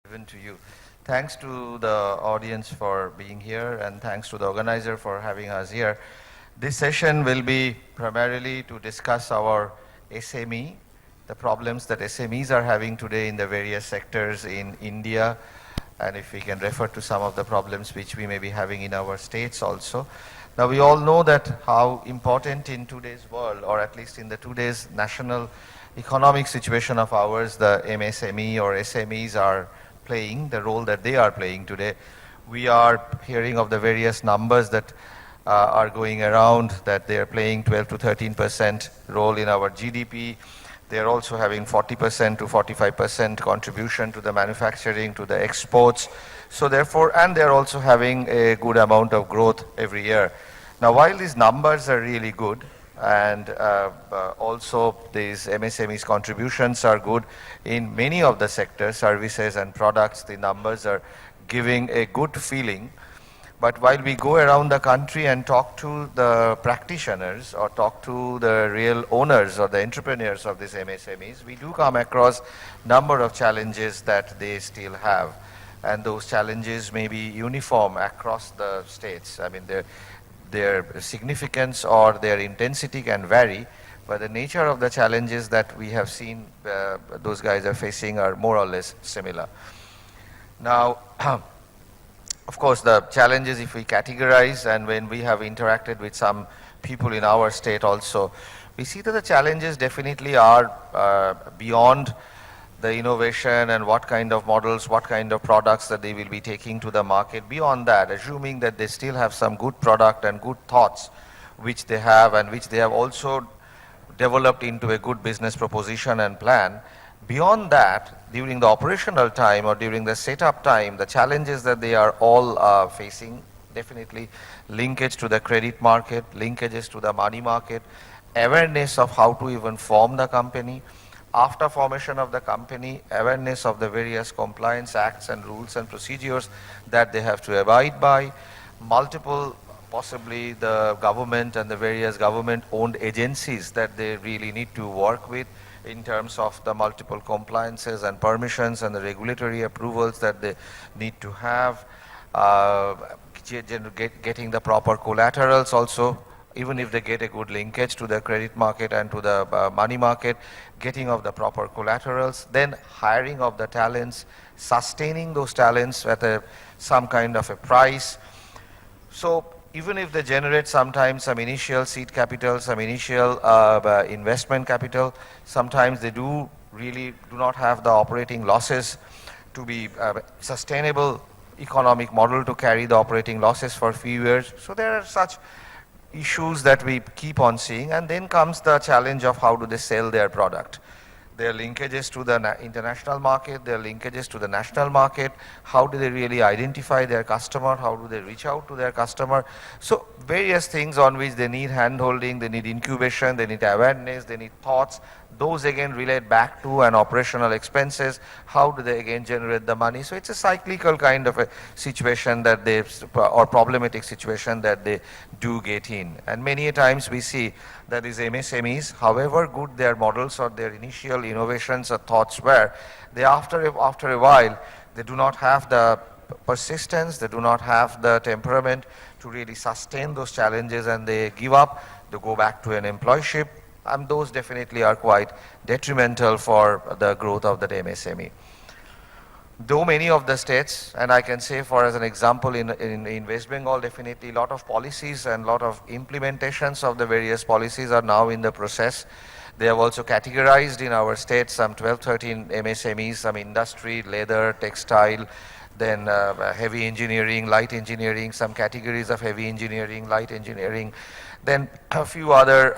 Given to you. Thanks to the audience for being here, and thanks to the organizer for having us here. This session will be primarily to discuss our SME, the problems that SMEs are having today in the various sectors in India, and if we can refer to some of the problems which we may be having in our states also. Now we all know that how important in today's world, or at least in the today's national economic situation of ours, the MSME or SMEs are playing, the role that they are playing today. We are hearing of the various numbers that are going around, that they are playing 12 to 13% role in our GDP. They are also having 40% to 45% contribution to the manufacturing, to the exports. So therefore, and they are also having a good amount of growth every year. Now, while these numbers are really good, and also these MSMEs contributions are good in many of the sectors, services and products, the numbers are giving a good feeling. But while we go around the country and talk to the practitioners or talk to the real owners or the entrepreneurs of these MSMEs, we do come across number of challenges that they still have. And those challenges may be uniform across the states. I mean, their significance or their intensity can vary, but the nature of the challenges that we have seen those guys are facing are more or less similar. Now, of course, the challenges, if we categorize, and when we have interacted with some people in our state also, we see that the challenges definitely are beyond the innovation and what kind of models, what kind of products that they will be taking to the market. Beyond that, assuming that they still have some good product and good thoughts which they have and which they have also developed into a good business proposition and plan. Beyond that, during the operational time or during the setup time, the challenges that they are all facing, definitely linkage to the credit market, linkages to the money market, awareness of how to even form the company, after formation of the company, awareness of the various compliance acts and rules and procedures that they have to abide by, multiple, possibly the government and the various government-owned agencies that they really need to work with in terms of the multiple compliances and permissions and the regulatory approvals that they need to have, getting the proper collaterals also. Even if they get a good linkage to the credit market and to the money market, getting of the proper collaterals, then hiring of the talents, sustaining those talents at some kind of a price. So even if they generate sometimes some initial seed capital, some initial investment capital, sometimes they do not have the operating losses to be sustainable economic model to carry the operating losses for a few years. So there are such issues that we keep on seeing, and then comes the challenge of how do they sell their product. Their linkages to the international market, their linkages to the national market, how do they really identify their customer, how do they reach out to their customer. So various things on which they need hand-holding, they need incubation, they need awareness, they need thoughts. Those again relate back to an operational expenses. How do they again generate the money? So it's a cyclical kind of a situation that they, or problematic situation that they do get in. And many a times we see that these MSMEs, however good their models or their initial innovations or thoughts were, they after a while, they do not have the persistence, they do not have the temperament to really sustain those challenges, and they give up, they go back to an employship, and those definitely are quite detrimental for the growth of that MSME. Though many of the states, and I can say for as an example in West Bengal, definitely a lot of policies and a lot of implementations of the various policies are now in the process. They have also categorized in our state some 12, 13 MSMEs, some industry, leather, textile, then heavy engineering, light engineering, some categories of heavy engineering, light engineering, then a few other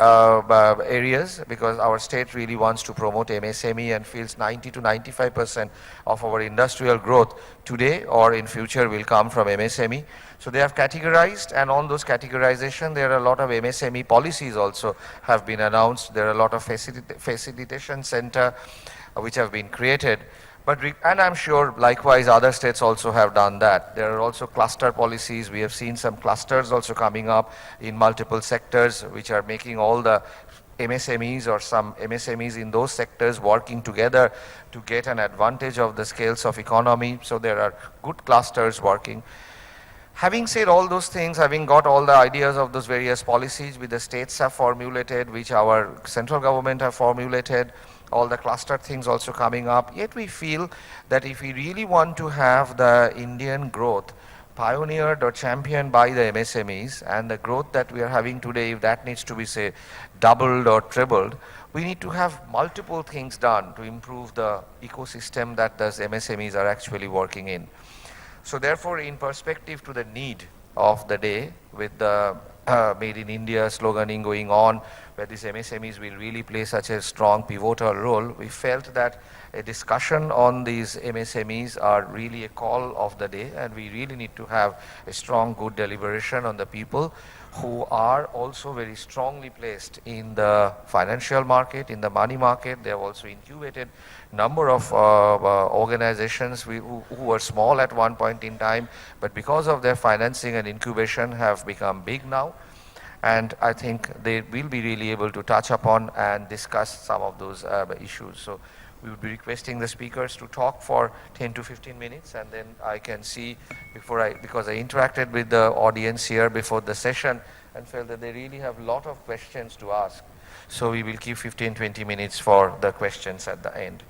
areas, because our state really wants to promote MSME and feels 90 to 95% of our industrial growth today or in future will come from MSME. So they have categorized, and on those categorization there are a lot of MSME policies also have been announced. There are a lot of facilitation center which have been created. And I'm sure likewise other states also have done that. There are also cluster policies. We have seen some clusters also coming up in multiple sectors which are making all the MSMEs or some MSMEs in those sectors working together to get an advantage of the scales of economy. So there are good clusters working. Having said all those things, having got all the ideas of those various policies which the states have formulated, which our central government have formulated, all the cluster things also coming up, yet we feel that if we really want to have the Indian growth pioneered or championed by the MSMEs, and the growth that we are having today, if that needs to be, say, doubled or tripled, we need to have multiple things done to improve the ecosystem that those MSMEs are actually working in. So therefore, in perspective to the need of the day, with the Made in India sloganing going on, where these MSMEs will really play such a strong pivotal role, we felt that a discussion on these MSMEs are really a call of the day, and we really need to have a strong, good deliberation on the people who are also very strongly placed in the financial market, in the money market. They have also incubated number of organizations who were small at one point in time, but because of their financing and incubation have become big now. And I think they will be really able to touch upon and discuss some of those issues. So we would be requesting the speakers to talk for 10 to 15 minutes, and then I can see because I interacted with the audience here before the session and felt that they really have a lot of questions to ask. So we will keep 15-20 minutes for the questions at the end.